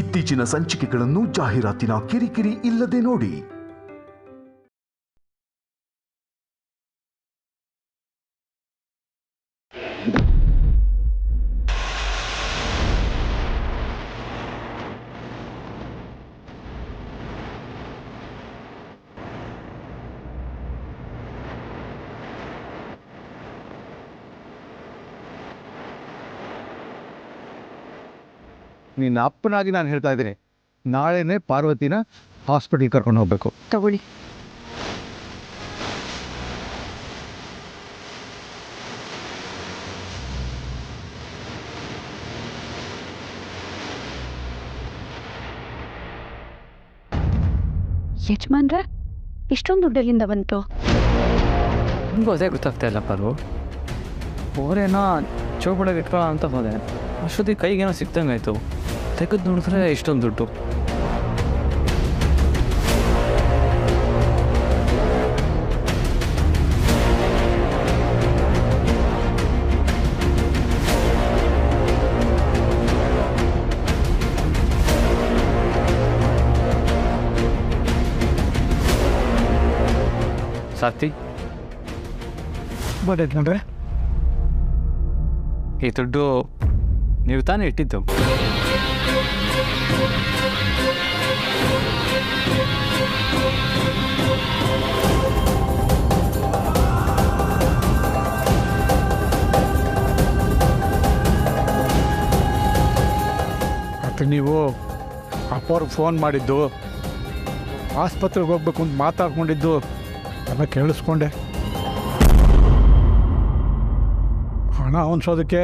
ಇತ್ತೀಚಿನ ಸಂಚಿಕೆಗಳನ್ನು ಜಾಹೀರಾತಿನ ಕಿರಿಕಿರಿ ಇಲ್ಲದೆ ನೋಡಿ. ನಿನ್ನ ಅಪ್ಪನಾಗಿ ನಾನು ಹೇಳ್ತಾ ಇದ್ದೀನಿ, ನಾಳೆನೇ ಪಾರ್ವತಿನ ಹಾಸ್ಪಿಟಲ್ ಕರ್ಕೊಂಡು ಹೋಗ್ಬೇಕು. ತಗೊಳ್ಳಿ. ಯಜಮಾನ್ರೆ, ಇಷ್ಟೊಂದು ದುಡ್ಡಲ್ಲಿಂದ ಬಂತು? ನಿಮಗೂ ಅದೇ ಗೊತ್ತಾಗ್ತಾ ಇಲ್ಲ ಪರು. ಓರೇನೋ ಚೌಪಡಿಗೆ ಇಟ್ಕೊಳ್ಳೋ ಅಂತ ಹೋದೆ, ಅಷ್ಟೊತ್ತಿಗೆ ಕೈಗೇನೋ ಸಿಕ್ತಂಗಾಯ್ತು. ತೆಗೆದು ನೋಡಿದ್ರೆ ಇಷ್ಟೊಂದು ದುಡ್ಡು. ಸಾರ್ಥಿ, ಬರ್ತೈತೆ ಈ ದುಡ್ಡು ನೀವು ತಾನೇ ಇಟ್ಟಿದ್ದು? ಮತ್ತು ನೀವು ಅಪ್ಪವ್ರಿಗೆ ಫೋನ್ ಮಾಡಿದ್ದು, ಆಸ್ಪತ್ರೆಗೆ ಹೋಗ್ಬೇಕು ಅಂತ ಮಾತಾಡ್ಕೊಂಡಿದ್ದು ಎಲ್ಲ ಕೇಳಿಸ್ಕೊಂಡೆ. ಹಣ ಹೊಂದ್ಸೋದಕ್ಕೆ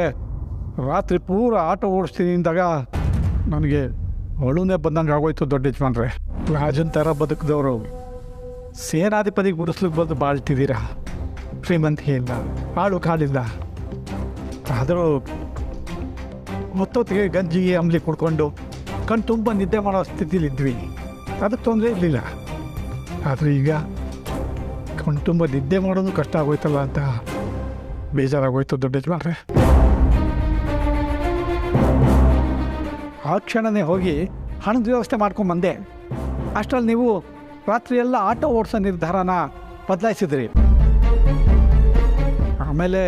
ರಾತ್ರಿ ಪೂರ ಆಟೋ ಓಡಿಸ್ತೀನಿ ಅಂದಾಗ ನನಗೆ ಅಳುನೇ ಬಂದಂಗೆ ಆಗೋಯ್ತು. ದೊಡ್ಡ ಯಜಮಾನ್ರೆ, ರಾಜನ್ ಥರ ಬದುಕಿದವರು ಸೇನಾಧಿಪತಿಗೆ ಗುಡಿಸ್ಲಿಕ್ಕೆ ಬಂದು ಬಾಳ್ತಿದ್ದೀರಾ. ಶ್ರೀಮಂತಿಗೆ ಇಲ್ಲ, ಆಳು ಕಾಲಿಲ್ಲ, ಆದರೂ ಹೊತ್ತೊತ್ತಿಗೆ ಗಂಜಿಗೆ ಅಂಬ್ಲಿ ಕುಡ್ಕೊಂಡು ಕಣ್ಣು ತುಂಬ ನಿದ್ದೆ ಮಾಡೋ ಸ್ಥಿತಿಲಿದ್ವಿ. ಅದಕ್ಕೆ ತೊಂದರೆ ಇರಲಿಲ್ಲ. ಆದರೆ ಈಗ ಕಣ್ಣು ತುಂಬ ನಿದ್ದೆ ಮಾಡೋದು ಕಷ್ಟ ಆಗೋಯ್ತಲ್ಲ ಅಂತ ಬೇಜಾರಾಗೋಯ್ತು ದೊಡ್ಡ ಯಜಮಾನ್ರೆ. ಆ ಕ್ಷಣನೇ ಹೋಗಿ ಹಣದ ವ್ಯವಸ್ಥೆ ಮಾಡ್ಕೊಂಬಂದೆ. ಅಷ್ಟರಲ್ಲಿ ನೀವು ರಾತ್ರಿಯೆಲ್ಲ ಆಟೋ ಓಡಿಸೋ ನಿರ್ಧಾರನ ಬದಲಾಯಿಸಿದ್ರಿ. ಆಮೇಲೆ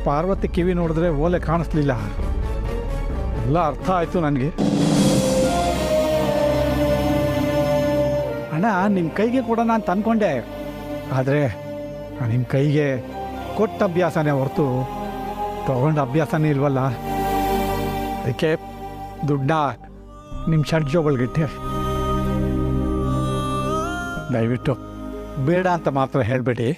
ಪಾರ್ವತಿ ಕಿವಿ ನೋಡಿದ್ರೆ ಓಲೆ ಕಾಣಿಸ್ಲಿಲ್ಲ. ಎಲ್ಲ ಅರ್ಥ ಆಯಿತು ನನಗೆ. ಹಣ ನಿಮ್ಮ ಕೈಗೆ ಕೊಡೋಣ ಅಂತ ಅಂದ್ಕೊಂಡೆ, ಆದರೆ ನಿಮ್ಮ ಕೈಗೆ ಕೊಟ್ಟ ಅಭ್ಯಾಸನೇ ಹೊರತು ತಗೊಂಡ ಅಭ್ಯಾಸನೇ ಇಲ್ವಲ್ಲ. ಅದಕ್ಕೆ ದುಡ್ಡನ್ನ ನಿಮ್ಮ ಷಡ್ಜೋಗಳಿಗಿಟ್ಟೆ. ದಯವಿಟ್ಟು ಬೇಡ ಅಂತ ಮಾತ್ರ ಹೇಳಬೇಡಿ.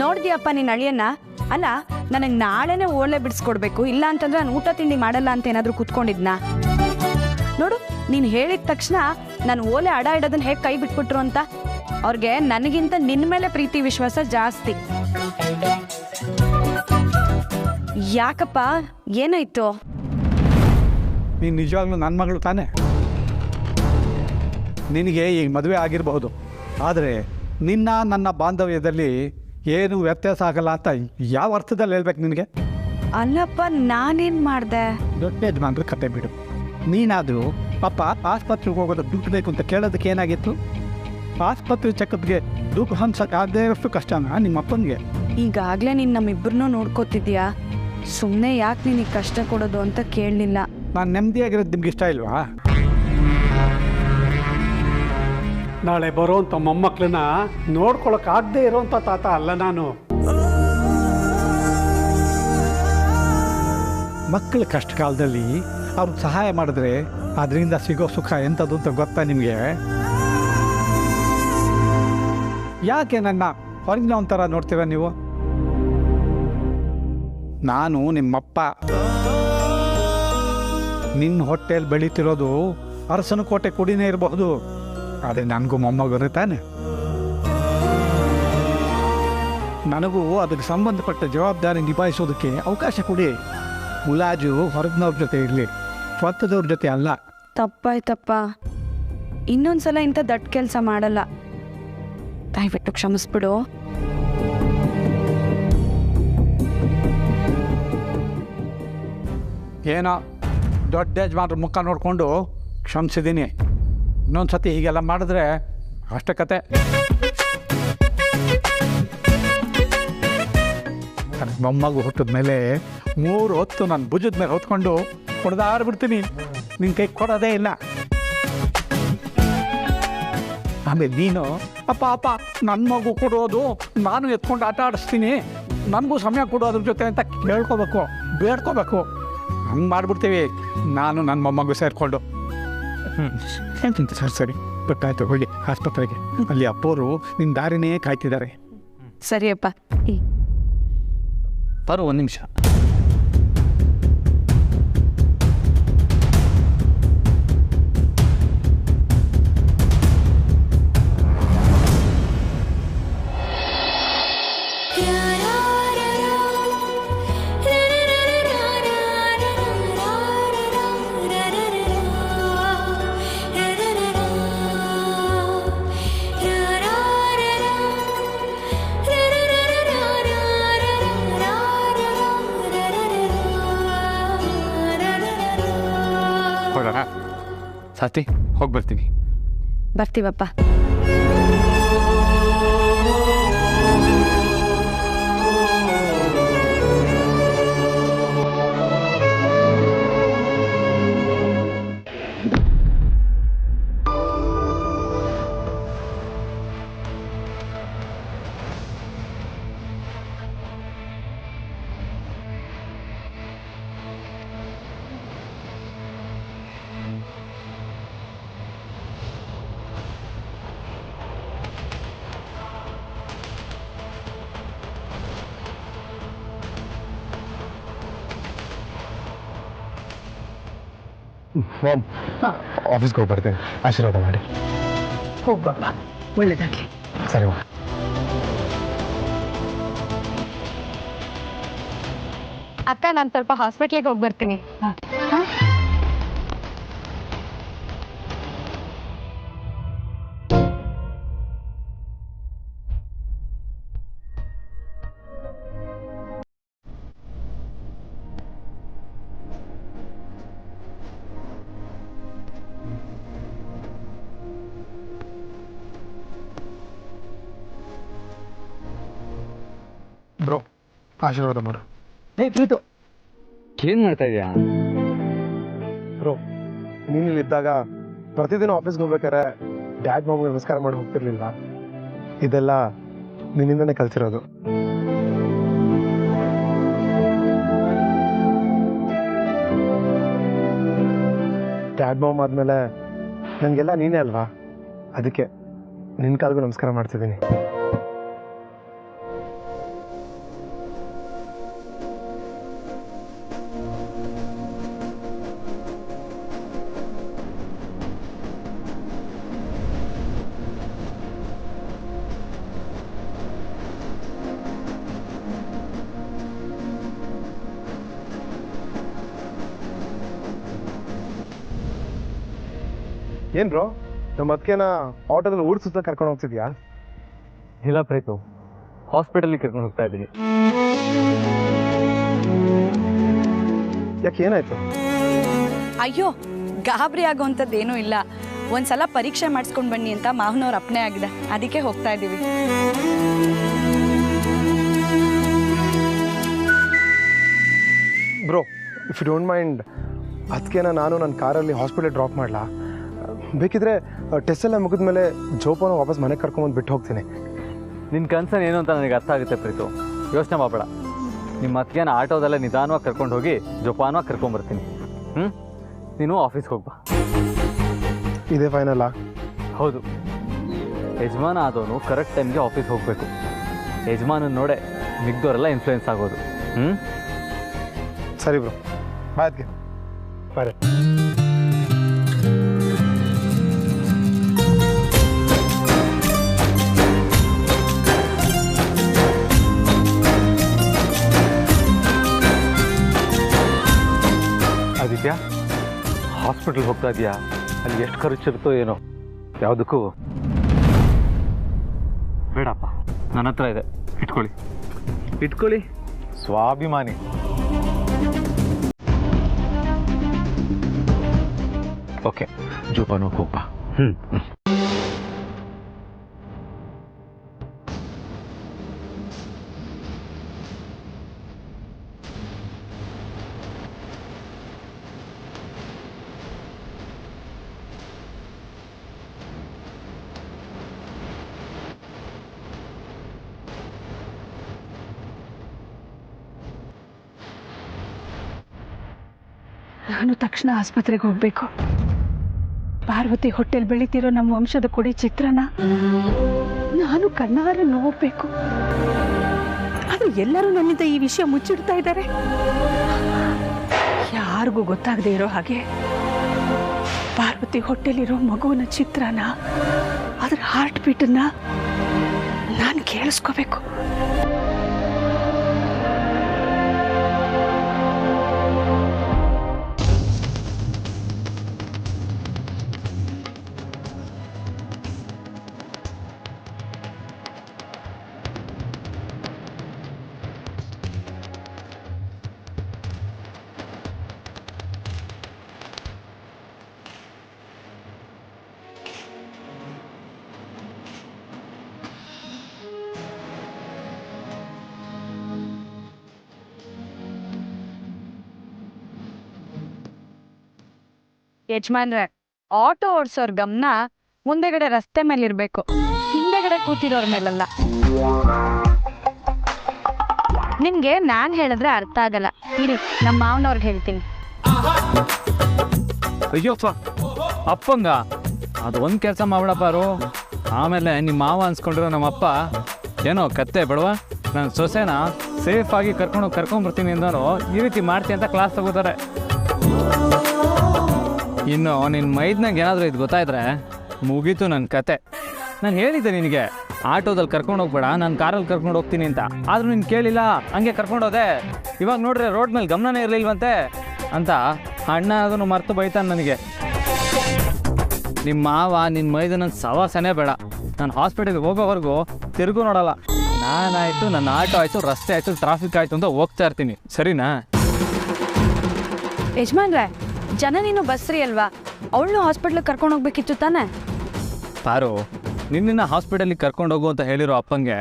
ನೋಡ್ದಿಯಪ್ಪ ನೀನ್ ಅಳಿಯನ್ನ? ಅಲ್ಲ, ನನಗೆ ನಾಳೆನೇ ಓಲೆ ಬಿಡಿಸ್ಕೊಡ್ಬೇಕು, ಇಲ್ಲ ಅಂತಂದ್ರೆ ನಾನು ಊಟ ತಿಂಡಿ ಮಾಡಲ್ಲ ಅಂತ ಏನಾದರೂ ಕೂತ್ಕೊಂಡಿದ್ನಾ? ನೋಡು, ನೀನು ಹೇಳಿದ ತಕ್ಷಣ ನಾನು ಓಲೆ ಅಡ ಇಡೋದನ್ನ ಹೇಗೆ ಕೈ ಬಿಟ್ಬಿಟ್ರು ಅಂತ. ಅವ್ರಿಗೆ ನನಗಿಂತ ನಿನ್ನ ಮೇಲೆ ಪ್ರೀತಿ ವಿಶ್ವಾಸ ಜಾಸ್ತಿ. ಯಾಕಪ್ಪ, ಏನಾಯ್ತು? ನೀನು ನಿಜವಾಗ್ಲೂ ನನ್ನ ಮಗಳು ತಾನೆ? ನಿನಗೆ ಈಗ ಮದುವೆ ಆಗಿರಬಹುದು, ಆದರೆ ನನ್ನ ಬಾಂಧವ್ಯದಲ್ಲಿ ಏನು ವ್ಯತ್ಯಾಸ ಆಗಲ್ಲ ಅಂತ ಯಾವ ಅರ್ಥದಲ್ಲಿ ಹೇಳ್ಬೇಕು ನಿನಗೆ? ಅಲ್ಲಪ್ಪ, ನಾನೇನು ಮಾಡಿದೆ? ದೊಡ್ಡ ಯಜಮಾನ್ರ ಕತೆ ಬಿಡು. ನೀನಾದರೂ ಪಾಪ ಆಸ್ಪತ್ರೆಗೆ ಹೋಗೋದು ದುಡ್ಡು ಬೇಕು ಅಂತ ಕೇಳೋದಕ್ಕೆ ಏನಾಗಿತ್ತು? ಆಸ್ಪತ್ರೆ ಚೆಕಪ್ಗೆ ದುಡ್ಡು ಹಂಚಕ್ಕೆ ಆಗದೇ ಅಷ್ಟು ಕಷ್ಟನಾ ನಿಮ್ಮ ಅಪ್ಪನಿಗೆ? ಈಗಾಗಲೇ ನೀನು ನಮ್ಮಿಬ್ಬರನ್ನೂ ನೋಡ್ಕೋತಿದ್ಯಾ, ಸುಮ್ಮನೆ ಯಾಕೆ ನಿನಗೆ ಕಷ್ಟ ಕೊಡೋದು ಅಂತ ಕೇಳಲಿಲ್ಲ. ನಾನು ನೆಮ್ಮದಿಯಾಗಿರೋದು ನಿಮ್ಗೆ ಇಷ್ಟ ಇಲ್ವಾ? ನಾಳೆ ಬರೋಂಥ ಮೊಮ್ಮಕ್ಕಳನ್ನ ನೋಡ್ಕೊಳಕ್ಕಾಗದೇ ಇರೋಂಥ ತಾತ ಅಲ್ಲ ನಾನು. ಮಕ್ಕಳ ಕಷ್ಟ ಕಾಲದಲ್ಲಿ ಅವ್ರಿಗೆ ಸಹಾಯ ಮಾಡಿದ್ರೆ ಅದರಿಂದ ಸಿಗೋ ಸುಖ ಎಂಥದ್ದು ಅಂತ ಗೊತ್ತಾ ನಿಮಗೆ? ಯಾಕೆ ನನ್ನ ಹೊರಗಿನ ಒಂಥರ ನೋಡ್ತೀರ ನೀವು? ನಾನು ನಿಮ್ಮಪ್ಪ. ನಿನ್ನ ಹೊಟ್ಟೆಯಲ್ಲಿ ಬೆಳೀತಿರೋದು ಅರಸನ ಕೋಟೆ ಕುಡಿನೇ ಇರಬಹುದು, ಆದರೆ ನನಗೂ ಮೊಮ್ಮಗರು ತಾನೆ. ನನಗೂ ಅದಕ್ಕೆ ಸಂಬಂಧಪಟ್ಟ ಜವಾಬ್ದಾರಿ ನಿಭಾಯಿಸೋದಕ್ಕೆ ಅವಕಾಶ ಕೊಡಿ. ಮುಲಾಜು ಹೊರಗಿನವ್ರ ಜೊತೆ ಇರಲಿ, ಸ್ವಂತದವ್ರ ಜೊತೆ ಅಲ್ಲ. ತಪ್ಪಾಯ್ತಪ್ಪ, ಇನ್ನೊಂದ್ಸಲ ಇಂಥ ದೊಡ್ಡ ಕೆಲಸ ಮಾಡಲ್ಲ. ದಯವಿಟ್ಟು ಕ್ಷಮಿಸ್ಬಿಡು. ಏನೋ ದೊಡ್ಡ ಯಜಮಾನ್ರ ಮುಖ ನೋಡಿಕೊಂಡು ಕ್ಷಮಿಸಿದ್ದೀನಿ. ಇನ್ನೊಂದು ಸತಿ ಹೀಗೆಲ್ಲ ಮಾಡಿದ್ರೆ ಅಷ್ಟೇ ಕತೆ. ನನ್ನ ಮೊಮ್ಮಗು ಹುಟ್ಟಿದ ಮೇಲೆ 3 ಹೊತ್ತು ನನ್ನ ಭುಜದ ಮೇಲೆ ಹೊತ್ಕೊಂಡು ಹೊಡೆದಾಡ್ಬಿಡ್ತೀನಿ. ನಿನ್ನ ಕೈ ಕೊಡೋದೇ ಇಲ್ಲ. ಆಮೇಲೆ ನೀನು ಅಪ್ಪ ಅಪ್ಪ ನನ್ನ ಮಗು ಕೊಡೋದು, ನಾನು ಎತ್ಕೊಂಡು ಆಟ ಆಡಿಸ್ತೀನಿ, ನನಗೂ ಸಮಯ ಕೊಡು ಅದ್ರ ಜೊತೆ ಅಂತ ಕೇಳ್ಕೋಬೇಕು, ಬೇಡ್ಕೋಬೇಕು. ಹಂಗೆ ಮಾಡಿಬಿಡ್ತೀವಿ ನಾನು ನನ್ನ ಮೊಮ್ಮಗು ಸೇರಿಕೊಂಡು. ಹೇಳ್ತೀನಿ ಸರ್, ಸರಿ ಗೊತ್ತಾಯ್ತು. ಹೋಗಿ ಆಸ್ಪತ್ರೆಗೆ, ಅಲ್ಲಿ ಅಪ್ಪೋರು ನಿನ್ನ ದಾರಿನೇ ಕಾಯ್ತಿದ್ದಾರೆ. ಸರಿಯಪ್ಪ. ಪಾರು, 1 ನಿಮಿಷ. ಸಾತಿ, ಹೋಗಿ ಬರ್ತೀನಿ. ಬರ್ತೀವಪ್ಪ. ಮ್ಯಾಮ್, ಆಫೀಸ್ಗೆ ಹೋಗಿ ಬರ್ತೇನೆ, ಆಶೀರ್ವಾದ ಮಾಡಿ. ಹೋಗ್ಬಪ್ಪ, ಒಳ್ಳೇದಾಗಲಿ. ಸರಿ ಮ್ಯಾಮ್. ಅಕ್ಕ, ನಾನು ಸ್ವಲ್ಪ ಹಾಸ್ಪಿಟ್ಲಿಗೆ ಹೋಗಿ ಬರ್ತೀನಿ. ಬ್ರೋ, ಆಶೀರ್ವಾದ ಮಾಡು. ಏನು ಮಾಡ್ತಾ ಇದೆಯಾ ಬ್ರೋ, ನೀನಿಲ್ಲಿದ್ದಾಗ ಪ್ರತಿದಿನ ಆಫೀಸ್ಗೆ ಹೋಗ್ಬೇಕಾದ್ರೆ ಡ್ಯಾಡ್ ಮಾಮ್ಗೆ ನಮಸ್ಕಾರ ಮಾಡಿ ಹೋಗ್ತಿರ್ಲಿಲ್ಲ. ಇದೆಲ್ಲ ನಿನ್ನಿಂದನೇ ಕಲ್ತಿರೋದು. ಡ್ಯಾಡ್ ಮಾಮ್ ಆದಮೇಲೆ ನನಗೆಲ್ಲ ನೀನೇ ಅಲ್ವಾ, ಅದಕ್ಕೆ ನಿನ್ನ ಕಾಲ್ಗೂ ನಮಸ್ಕಾರ ಮಾಡ್ತಿದ್ದೀನಿ. ಏನ್ ಬ್ರೋ, ನಮ್ಮ ಅದಕ್ಕೇನ ಆಟೋದಲ್ಲಿ ಊರ್ ಸುತ್ತ ಕರ್ಕೊಂಡು ಹೋಗ್ತಿದ್ಯಾ? ಇಲ್ಲ ಪ್ರೀತು, ಹಾಸ್ಪಿಟಲ್ಗೆ ಕರ್ಕೊಂಡು ಹೋಗ್ತಾ ಇದ್ದೀನಿ. ಯಾಕೆ, ಏನಾಯ್ತು? ಅಯ್ಯೋ, ಗಾಬರಿ ಆಗೋವಂಥದ್ದೇನೂ ಇಲ್ಲ. ಒಂದ್ಸಲ ಪರೀಕ್ಷೆ ಮಾಡಿಸ್ಕೊಂಡು ಬನ್ನಿ ಅಂತ ಮಾವನವ್ರ ಅಪ್ಪಣೆ ಆಗಿದೆ, ಅದಕ್ಕೆ ಹೋಗ್ತಾ ಇದ್ದೀವಿ. Bro, if you don't mind, ಅದಕ್ಕೇನ ನಾನು ನನ್ನ ಕಾರಲ್ಲಿ ಹಾಸ್ಪಿಟಲ್ ಡ್ರಾಪ್ ಮಾಡಲಾ? ಬೇಕಿದ್ರೆ ಟೆಸ್ಟ್ ಎಲ್ಲ ಮುಗಿದ್ಮೇಲೆ ಜೋಪಾನ ವಾಪಸ್ ಮನೆಗೆ ಕರ್ಕೊಂಬಂದು ಬಿಟ್ಟು ಹೋಗ್ತೀನಿ. ನಿನ್ನ ಕನ್ಸನ್ ಏನು ಅಂತ ನನಗೆ ಅರ್ಥ ಆಗುತ್ತೆ ಪ್ರೀತು, ಯೋಚನೆ ಮಾಡಬೇಡ. ನಿಮ್ಮ ಅತ್ತಿಗೆನ ಆಟೋದಲ್ಲೇ ನಿಧಾನವಾಗಿ ಕರ್ಕೊಂಡು ಹೋಗಿ ಜೋಪಾನವಾಗಿ ಕರ್ಕೊಂಬರ್ತೀನಿ. ನೀನು ಆಫೀಸ್ಗೆ ಹೋಗ್ಬಾ. ಇದೇ ಫೈನಲ್ಲಾ? ಹೌದು, ಯಜಮಾನ ಆದವನು ಕರೆಕ್ಟ್ ಟೈಮ್ಗೆ ಆಫೀಸ್ಗೆ ಹೋಗಬೇಕು. ಯಜಮಾನನ ನೋಡೆ ಮಿಗ್ದವರೆಲ್ಲ ಇನ್ಫ್ಲೂಯೆನ್ಸ್ ಆಗೋದು. ಸರಿ ಬ್ರೋ, ಬಾಯ್. ಅದಕ್ಕೆ ಬಾಯ್. ವಿದ್ಯಾ ಹಾಸ್ಪಿಟಲ್ ಹೋಗ್ತಾ ಇದೆಯಾ? ಅಲ್ಲಿ ಎಷ್ಟು ಖರ್ಚಿರುತ್ತೋ ಏನೋ. ಯಾವುದಕ್ಕೂ ಬೇಡಪ್ಪ, ನನ್ನ ಹತ್ರ ಇದೆ, ಇಟ್ಕೊಳ್ಳಿ. ಸ್ವಾಭಿಮಾನಿ. ಓಕೆ, ಜೋಪಾನ ಹೋಗ್ಬಾ. ನಾನು ತಕ್ಷಣ ಆಸ್ಪತ್ರೆಗೆ ಹೋಗ್ಬೇಕು. ಪಾರ್ವತಿ ಹೊಟ್ಟೆಲ್ ಬೆಳೀತಿರೋ ನಮ್ಮ ವಂಶದ ಕೊಡಿ ಚಿತ್ರನ ನಾನು ಕಣ್ಣಾರೆ ನೋಡ್ಬೇಕು. ಆದ್ರೆ ಎಲ್ಲರೂ ನನ್ನಿಂದ ಈ ವಿಷಯ ಮುಚ್ಚಿಡ್ತಾ ಇದ್ದಾರೆ. ಯಾರಿಗೂ ಗೊತ್ತಾಗದೆ ಇರೋ ಹಾಗೆ ಪಾರ್ವತಿ ಹೊಟ್ಟೆಲಿರೋ ಮಗುವಿನ ಚಿತ್ರನ, ಅದ್ರ ಹಾರ್ಟ್ ಬೀಟನ್ನ ನಾನು ಕೇಳಿಸ್ಕೋಬೇಕು. ಯಜಮಾನ್ರೆ, ಆಟೋ ಓಡಿಸೋರ್ ಗಮನ ಮುಂದೆಗಡೆ ರಸ್ತೆ ಮೇಲೆ ಇರ್ಬೇಕು, ಹಿಂದೆಗಡೆ ಕೂತಿರೋರ್ ಮೇಲಲ್ಲ. ನಿಮ್ಗೆ ನಾನ್ ಹೇಳಿದ್ರೆ ಅರ್ಥ ಆಗಲ್ಲ. ಇರಿ, ನಮ್ಮ ಮಾವನವ್ರಿಗೆ ಹೇಳ್ತೀನಿ. ಅಯ್ಯೋಪ್ಪ, ಅಪ್ಪಂಗ ಅದು ಒಂದು ಕೆಲಸ ಮಾಡ್ಬಿಡಪ್ಪಾರು. ಆಮೇಲೆ ನಿಮ್ಮ ಮಾವ ಅನ್ಸ್ಕೊಂಡಿರೋ ನಮ್ಮಪ್ಪ ಏನೋ ಕತ್ತೆ ಬಿಡುವ ನನ್ನ ಸೊಸೆನ ಸೇಫಾಗಿ ಕರ್ಕೊಂಡ್ಬರ್ತೀನಿ ಅಂದನು ಈ ರೀತಿ ಮಾಡ್ತೀನಿ ಅಂತ ಕ್ಲಾಸ್ ತಗೋತಾರೆ. ಇನ್ನು ನಿನ್ನ ಮೈದ್ನಾಗ ಏನಾದರೂ ಇದು ಗೊತ್ತಾಯಿದ್ರೆ ಮುಗೀತು ನನ್ನ ಕತೆ. ನಾನು ಹೇಳಿದ್ದೆ ನಿನಗೆ ಆಟೋದಲ್ಲಿ ಕರ್ಕೊಂಡು ಹೋಗ್ಬೇಡ, ನಾನು ಕಾರಲ್ಲಿ ಕರ್ಕೊಂಡು ಹೋಗ್ತೀನಿ ಅಂತ. ಆದರೂ ನೀನು ಕೇಳಿಲ್ಲ, ಹಂಗೆ ಕರ್ಕೊಂಡೋದೆ. ಇವಾಗ ನೋಡ್ರೆ ರೋಡ್ ಮೇಲೆ ಗಮನನೇ ಇರಲಿಲ್ವಂತೆ ಅಂತ ಅಣ್ಣ ಅದನ್ನು ಮರ್ತು ಬೈತಾನೆ ನನಗೆ. ನಿಮ್ಮ ಮಾವ ನಿನ್ನ ಮೈದನ ಸವಾಸನೇ ಬೇಡ. ನಾನು ಹಾಸ್ಪಿಟಲ್ಗೆ ಹೋಗೋವರೆಗೂ ತಿರುಗು ನೋಡಲ್ಲ. ನಾನಾಯಿತು, ನನ್ನ ಆಟೋ ಆಯಿತು, ರಸ್ತೆ ಆಯಿತು, ಟ್ರಾಫಿಕ್ ಆಯಿತು ಅಂತ ಹೋಗ್ತಾ ಇರ್ತೀನಿ. ಸರಿನಾ? ಯಜಮಾನ್ರೆ, ಜನ ನೀನು ಬಸ್ರಿ ಅಲ್ವಾ, ಅವಳು ಹಾಸ್ಪಿಟ್ಲಿಗೆ ಕರ್ಕೊಂಡು ಹೋಗ್ಬೇಕಿತ್ತು ತಾನೆ? ಪಾರು, ನಿನ್ನ ಹಾಸ್ಪಿಟಲಿಗೆ ಕರ್ಕೊಂಡು ಹೋಗು ಅಂತ ಹೇಳಿರೋ ಅಪ್ಪಂಗೆ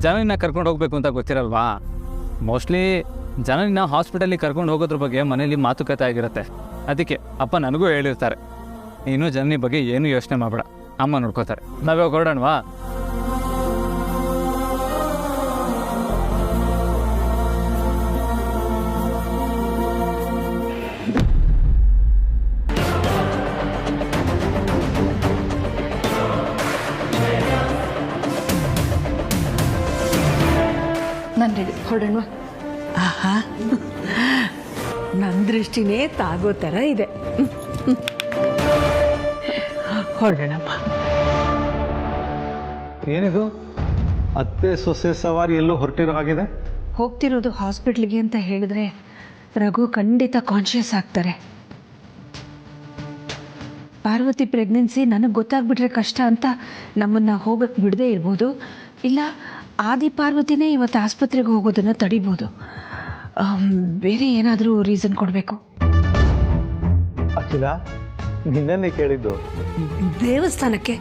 ಜನನ ಕರ್ಕೊಂಡು ಹೋಗ್ಬೇಕು ಅಂತ ಗೊತ್ತಿರಲ್ವಾ? ಮೋಸ್ಟ್ಲಿ ಜನನ ಹಾಸ್ಪಿಟಲಿಗೆ ಕರ್ಕೊಂಡು ಹೋಗೋದ್ರ ಬಗ್ಗೆ ಮನೇಲಿ ಮಾತುಕತೆ ಆಗಿರುತ್ತೆ. ಅದಕ್ಕೆ ಅಪ್ಪ ನನಗೂ ಹೇಳಿರ್ತಾರೆ, ನೀನು ಜನನಿ ಬಗ್ಗೆ ಏನು ಯೋಚನೆ ಮಾಡಬೇಡ, ಅಮ್ಮ ನೋಡ್ಕೋತಾರೆ. ನಾವ್ಯಾವಾಗ ಹೊರಡೋಣವಾ? ನಾನು ರೆಡಿ, ಹೊರಡೋಣ. ಆಹಾ, ನನ್ನ ದೃಷ್ಟಿನೇ ತಾಗೋ ಥರ ಇದೆ. ಹೊರಡೋಣಪ್ಪ. ಏನಿದು ಅತ್ತೆ ಸೊಸೆ ಸವಾರಿ ಎಲ್ಲೋ ಹೊರಟಿರೋ ಹಾಗಿದೆ? ಹೋಗ್ತಿರೋದು ಹಾಸ್ಪಿಟ್ಲಿಗೆ ಅಂತ ಹೇಳಿದ್ರೆ ರಘು ಖಂಡಿತ ಕಾನ್ಷಿಯಸ್ ಆಗ್ತಾರೆ. ಪಾರ್ವತಿ ಪ್ರೆಗ್ನೆನ್ಸಿ ನನಗೆ ಗೊತ್ತಾಗ್ಬಿಟ್ರೆ ಕಷ್ಟ ಅಂತ ನಮ್ಮನ್ನು ಹೋಗಕ್ಕೆ ಬಿಡದೇ ಇರ್ಬೋದು. ಇಲ್ಲ, ಆದಿ ಪಾರ್ವತಿನೇ ಇವತ್ತು ಆಸ್ಪತ್ರೆಗೆ ಹೋಗೋದನ್ನು ತಡಿಬೋದು. ಬೇರೆ ಏನಾದರೂ ರೀಸನ್ ಕೊಡಬೇಕು. ಅಖಿಲ, ನಿನ್ನೆ ಕೇಳಿದ್ದು ದೇವಸ್ಥಾನಕ್ಕೆ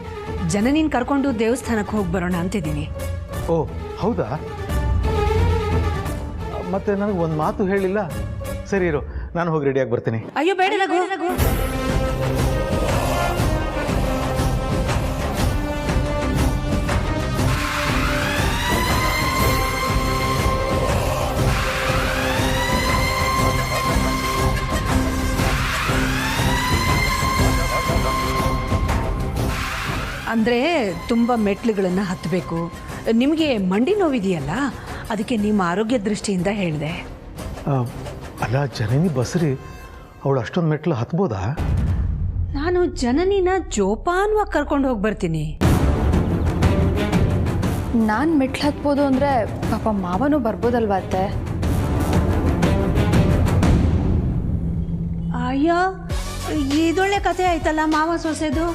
ಜನನಿನ ಕರ್ಕೊಂಡು ದೇವಸ್ಥಾನಕ್ಕೆ ಹೋಗಿ ಬರೋಣ ಅಂತಿದ್ದೀನಿ. ಓ ಹೌದಾ? ಮತ್ತೆ ನನಗೆ ಒಂದು ಮಾತು ಹೇಳಿಲ್ಲ. ಸರಿ ಇರು, ನಾನು ಹೋಗಿ ರೆಡಿಯಾಗಿ ಬರ್ತೀನಿ. ಅಯ್ಯೋ ಬೇಡ ರಘು. ಅಂದರೆ ತುಂಬ ಮೆಟ್ಲುಗಳನ್ನು ಹತ್ತಬೇಕು. ನಿಮಗೆ ಮಂಡಿ ನೋವಿದೆಯಲ್ಲ, ಅದಕ್ಕೆ ನಿಮ್ಮ ಆರೋಗ್ಯ ದೃಷ್ಟಿಯಿಂದ ಹೇಳಿದೆ. ಅಲ್ಲ ಜನನಿ ಬಸ್ರಿ, ಅವಳು ಅಷ್ಟೊಂದು ಮೆಟ್ಲು ಹತ್ಬೋದಾ? ನಾನು ಜನನಿನ ಜೋಪಾನವಾಗಿ ಕರ್ಕೊಂಡು ಹೋಗಿ ಬರ್ತೀನಿ. ನಾನು ಮೆಟ್ಲು ಹತ್ಬೋದು ಅಂದರೆ ಪಾಪ ಮಾವನೂ ಬರ್ಬೋದಲ್ವ ಅತ್ತೆ? ಅಯ್ಯೋ ಇದೊಳ್ಳೆ ಕಥೆ ಆಯ್ತಲ್ಲ ಮಾವ ಸೊಸೆದು.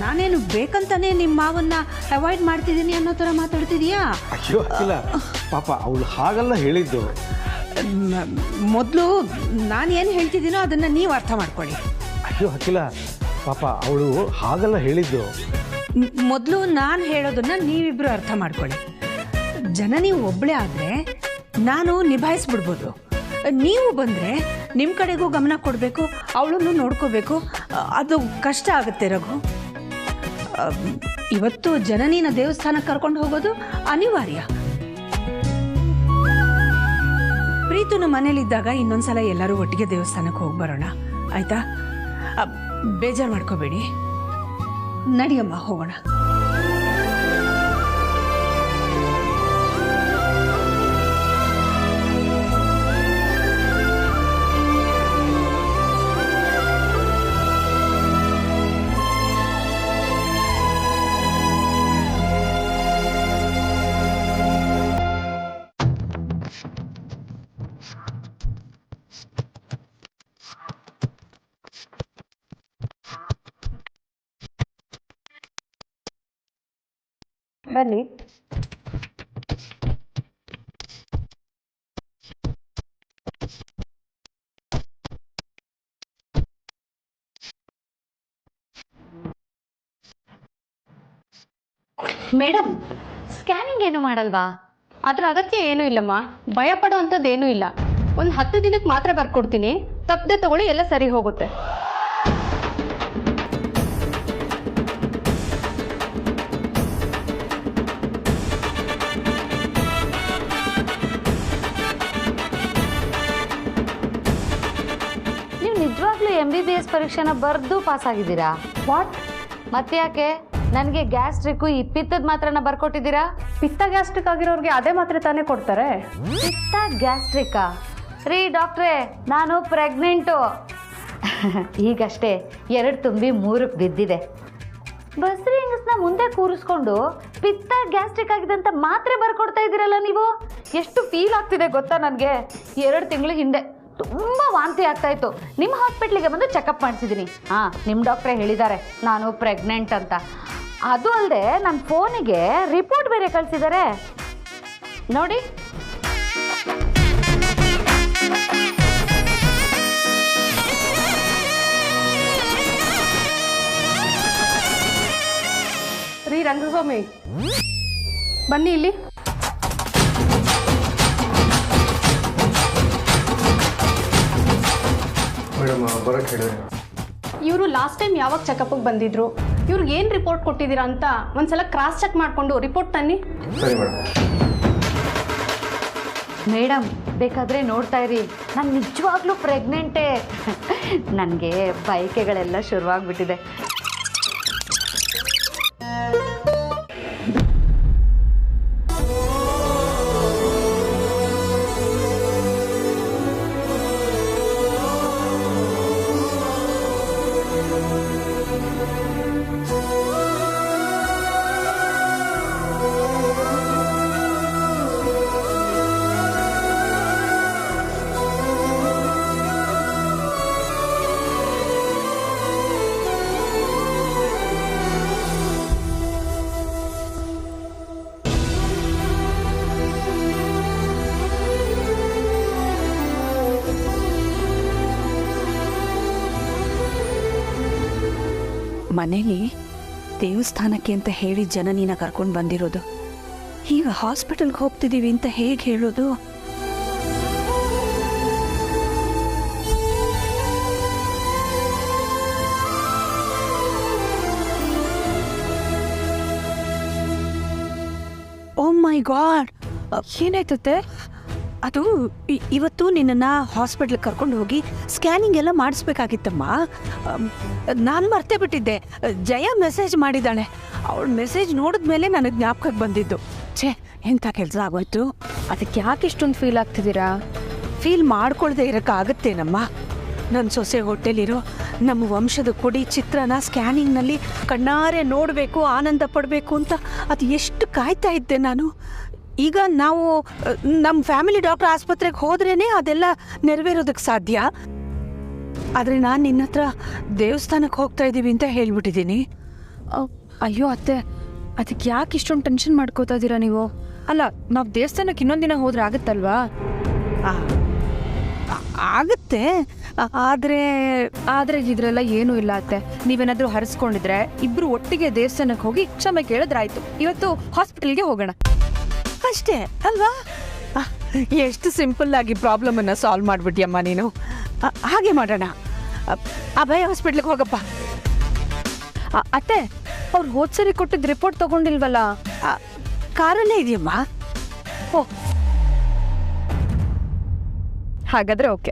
ನಾನೇನು ಬೇಕಂತಾನೆ ನಿಮ್ಮ ಮಾವನ್ನ ಅವಾಯ್ಡ್ ಮಾಡ್ತಿದ್ದೀನಿ ಅನ್ನೋ ಥರ ಮಾತಾಡ್ತಿದೀಯಾ? ಅಯ್ಯೋ ಅಖಿಲ, ಪಾಪ ಅವಳು ಹಾಗೆಲ್ಲ ಹೇಳಿದ್ದು. ಮೊದಲು ನಾನು ಏನು ಹೇಳ್ತಿದ್ದೀನೋ ಅದನ್ನು ನೀವು ಅರ್ಥ ಮಾಡ್ಕೊಳ್ಳಿ. ಅಯ್ಯೋ ಅಖಿಲ, ಪಾಪ ಅವಳು ಹಾಗೆಲ್ಲ ಹೇಳಿದ್ದು. ಮೊದಲು ನಾನು ಹೇಳೋದನ್ನ ನೀವಿಬ್ಬರು ಅರ್ಥ ಮಾಡ್ಕೊಳ್ಳಿ. ಜನನಿ ಒಬ್ಬಳೇ ಆದರೆ ನಾನು ನಿಭಾಯಿಸ್ಬಿಡ್ಬೋದು. ನೀವು ಬಂದರೆ ನಿಮ್ಮ ಕಡೆಗೂ ಗಮನ ಕೊಡಬೇಕು, ಅವಳನ್ನು ನೋಡ್ಕೋಬೇಕು. ಅದು ಕಷ್ಟ ಆಗುತ್ತೆ ರಘು. ಇವತ್ತು ಜನನಿನ ದೇವಸ್ಥಾನಕ್ಕೆ ಕರ್ಕೊಂಡು ಹೋಗೋದು ಅನಿವಾರ್ಯ. ಪ್ರೀತುನು ಮನೇಲಿದ್ದಾಗ ಇನ್ನೊಂದ್ಸಲ ಎಲ್ಲರೂ ಒಟ್ಟಿಗೆ ದೇವಸ್ಥಾನಕ್ಕೆ ಹೋಗಿ ಬರೋಣ, ಆಯ್ತಾ? ಬೇಜಾರು ಮಾಡ್ಕೋಬೇಡಿ. ನಡಿಯಮ್ಮ, ಹೋಗೋಣ. ಬನ್ನಿ. ಮೇಡಮ್, ಸ್ಕ್ಯಾನಿಂಗ್ ಏನು ಮಾಡಲ್ವಾ? ಅದ್ರ ಅಗತ್ಯ ಏನೂ ಇಲ್ಲಮ್ಮ. ಭಯ ಪಡೋ ಅಂಥದ್ದು ಏನೂ ಇಲ್ಲ. ಒಂದು 10 ದಿನಕ್ಕೆ ಮಾತ್ರ ಬರ್ಕೊಡ್ತೀನಿ, ತಪ್ಪದೆ ತಗೊಳ್ಳಿ, ಎಲ್ಲ ಸರಿ ಹೋಗುತ್ತೆ. ನೀವು ನಿಜವಾಗ್ಲೂ MBBS ಪರೀಕ್ಷೆನ ಬರೆದು ಪಾಸ್ ಆಗಿದ್ದೀರಾ? ವಾಟ್? ಮತ್ತೆ ಯಾಕೆ ನನಗೆ ಗ್ಯಾಸ್ಟ್ರಿಕ್ಕು ಈ ಪಿತ್ತದ ಮಾತ್ರನ ಬರ್ಕೊಟ್ಟಿದ್ದೀರಾ? ಪಿತ್ತ ಗ್ಯಾಸ್ಟ್ರಿಕ್ ಆಗಿರೋರಿಗೆ ಅದೇ ಮಾತ್ರೆ ತಾನೇ ಕೊಡ್ತಾರೆ. ಪಿತ್ತ ಗ್ಯಾಸ್ಟ್ರಿಕ್ಕಾ? ರೀ ಡಾಕ್ಟ್ರೇ, ನಾನು ಪ್ರೆಗ್ನೆಂಟು. ಈಗಷ್ಟೇ 2 ತುಂಬಿ 3ಕ್ಕೆ ಬಿದ್ದಿದೆ. ಬಸ್ರಿ ಹೆಂಗಸ್ನ ಮುಂದೆ ಕೂರಿಸ್ಕೊಂಡು ಪಿತ್ತ ಗ್ಯಾಸ್ಟ್ರಿಕ್ ಆಗಿದೆ ಅಂತ ಮಾತ್ರೆ ಬರ್ಕೊಡ್ತಾ ಇದ್ದೀರಲ್ಲ ನೀವು. ಎಷ್ಟು ಫೀಲ್ ಆಗ್ತಿದೆ ಗೊತ್ತಾ ನನಗೆ. 2 ತಿಂಗಳು ಹಿಂದೆ ತುಂಬ ವಾಂತಿ ಆಗ್ತಾ ಇತ್ತು. ನಿಮ್ಮ ಹಾಸ್ಪಿಟ್ಲಿಗೆ ಬಂದು ಚೆಕಪ್ ಮಾಡಿಸಿದ್ದೀನಿ. ನಿಮ್ಮ ಡಾಕ್ಟ್ರೇ ಹೇಳಿದ್ದಾರೆ ನಾನು ಪ್ರೆಗ್ನೆಂಟ್ ಅಂತ. ಅದು ಅಲ್ಲದೆ ನನ್ನ ಫೋನಿಗೆ ರಿಪೋರ್ಟ್ ಬೇರೆ ಕಳಿಸಿದ್ದಾರೆ ನೋಡಿ. ರೀ ರಂಗಸ್ವಾಮಿ, ಬನ್ನಿ ಇಲ್ಲಿ. ಮೇಡಮ್ ಬರೋಕ್ಕೆ ಹೇಳಿದ್ರೆ. ಇವರು ಲಾಸ್ಟ್ ಟೈಮ್ ಯಾವಾಗ ಚೆಕಪ್ಗೆ ಬಂದಿದ್ರು, ಇವ್ರಿಗೆ ಏನು ರಿಪೋರ್ಟ್ ಕೊಟ್ಟಿದ್ದೀರಾ ಅಂತ ಒಂದ್ಸಲ ಕ್ರಾಸ್ ಚೆಕ್ ಮಾಡಿಕೊಂಡು ರಿಪೋರ್ಟ್ ತನ್ನಿ. ಸರಿ ಮೇಡಮ್. ಮೇಡಮ್, ಬೇಕಾದರೆ ನೋಡ್ತಾ ಇರಿ, ನಾನು ನಿಜವಾಗ್ಲೂ ಪ್ರೆಗ್ನೆಂಟೇ. ನನಗೆ ಬೈಕೆಗಳೆಲ್ಲ ಶುರುವಾಗ್ಬಿಟ್ಟಿದೆ. ಮನೇಲಿ ದೇವಸ್ಥಾನಕ್ಕೆ ಅಂತ ಹೇಳಿ ಜನನಿನ ಕರ್ಕೊಂಡು ಬಂದಿರೋದು, ಈಗ ಹಾಸ್ಪಿಟಲ್ಗೆ ಹೋಗ್ತಿದ್ದೀವಿ ಅಂತ ಹೇಗೆ ಹೇಳೋದು? ಓ ಮೈ ಗಾಡ್, ಏನಾಯ್ತತೆ? ಅದು ಇವತ್ತು ನಿನ್ನನ್ನು ಹಾಸ್ಪಿಟ್ಲಿಗೆ ಕರ್ಕೊಂಡು ಹೋಗಿ ಸ್ಕ್ಯಾನಿಂಗ್ ಎಲ್ಲ ಮಾಡಿಸ್ಬೇಕಾಗಿತ್ತಮ್ಮ. ನಾನು ಮರ್ತೇ ಬಿಟ್ಟಿದ್ದೆ. ಜಯ ಮೆಸೇಜ್ ಮಾಡಿದ್ದಾಳೆ. ಅವಳು ಮೆಸೇಜ್ ನೋಡಿದ್ಮೇಲೆ ನನಗೆ ಜ್ಞಾಪಕಕ್ಕೆ ಬಂದಿದ್ದು. ಛೇ, ಎಂಥ ಕೆಲಸ ಆಗೋಯ್ತು. ಅದಕ್ಕೆ ಯಾಕೆ ಇಷ್ಟೊಂದು ಫೀಲ್ ಆಗ್ತಿದ್ದೀರಾ? ಫೀಲ್ ಮಾಡ್ಕೊಳ್ದೆ ಇರೋಕ್ಕಾಗತ್ತೇನಮ್ಮ? ನನ್ನ ಸೊಸೆ ಹೊಟ್ಟೆಲಿರೋ ನಮ್ಮ ವಂಶದ ಕೊಡಿ ಚಿತ್ರನ ಸ್ಕ್ಯಾನಿಂಗ್ನಲ್ಲಿ ಕಣ್ಣಾರೆ ನೋಡಬೇಕು, ಆನಂದ ಪಡಬೇಕು ಅಂತ ಅದು ಎಷ್ಟು ಕಾಯ್ತಾ ಇದ್ದೆ ನಾನು. ಈಗ ನಾವು ನಮ್ಮ ಫ್ಯಾಮಿಲಿ ಡಾಕ್ಟರ್ ಆಸ್ಪತ್ರೆಗೆ ಹೋದ್ರೇ ಅದೆಲ್ಲ ನೆರವೇರೋದಕ್ಕೆ ಸಾಧ್ಯ. ಆದರೆ ನಾನು ನಿನ್ನ ಹತ್ರ ದೇವಸ್ಥಾನಕ್ಕೆ ಹೋಗ್ತಾ ಇದ್ದೀವಿ ಅಂತ ಹೇಳ್ಬಿಟ್ಟಿದ್ದೀನಿ. ಅಯ್ಯೋ ಅತ್ತೆ, ಅದಕ್ಕೆ ಯಾಕೆ ಇಷ್ಟೊಂದು ಟೆನ್ಷನ್ ಮಾಡ್ಕೋತಾ ಇದ್ದೀರಾ ನೀವು? ಅಲ್ಲ, ನಾವು ದೇವಸ್ಥಾನಕ್ಕೆ ಇನ್ನೊಂದಿನ ಹೋದ್ರೆ ಆಗುತ್ತಲ್ವಾ? ಆಗುತ್ತೆ, ಆದರೆ ಇದ್ರೆಲ್ಲ ಏನೂ ಇಲ್ಲ ಅತ್ತೆ. ನೀವೇನಾದರೂ ಹರಿಸ್ಕೊಂಡಿದ್ರೆ ಇಬ್ಬರು ಒಟ್ಟಿಗೆ ದೇವಸ್ಥಾನಕ್ಕೆ ಹೋಗಿ ಕ್ಷಮೆ ಕೇಳಿದ್ರಾಯ್ತು. ಇವತ್ತು ಹಾಸ್ಪಿಟಲ್ಗೆ ಹೋಗೋಣ ಅಷ್ಟೇ ಅಲ್ವಾ? ಎಷ್ಟು ಸಿಂಪಲ್ ಆಗಿ ಪ್ರಾಬ್ಲಮನ್ನು ಸಾಲ್ವ್ ಮಾಡಿಬಿಟ್ಟಿಯಮ್ಮ ನೀನು. ಹಾಗೆ ಮಾಡೋಣ. ಅಭಯ ಹಾಸ್ಪಿಟ್ಲಿಗೆ ಹೋಗಪ್ಪ. ಅತ್ತೆ, ಅವ್ರು ಹೋದ್ಸರಿ ಕೊಟ್ಟಿದ್ದ ರಿಪೋರ್ಟ್ ತಗೊಂಡಿಲ್ವಲ್ಲ? ಕಾರಲ್ಲೇ ಇದೆಯಮ್ಮ. ಹಾಗಾದ್ರೆ ಓಕೆ.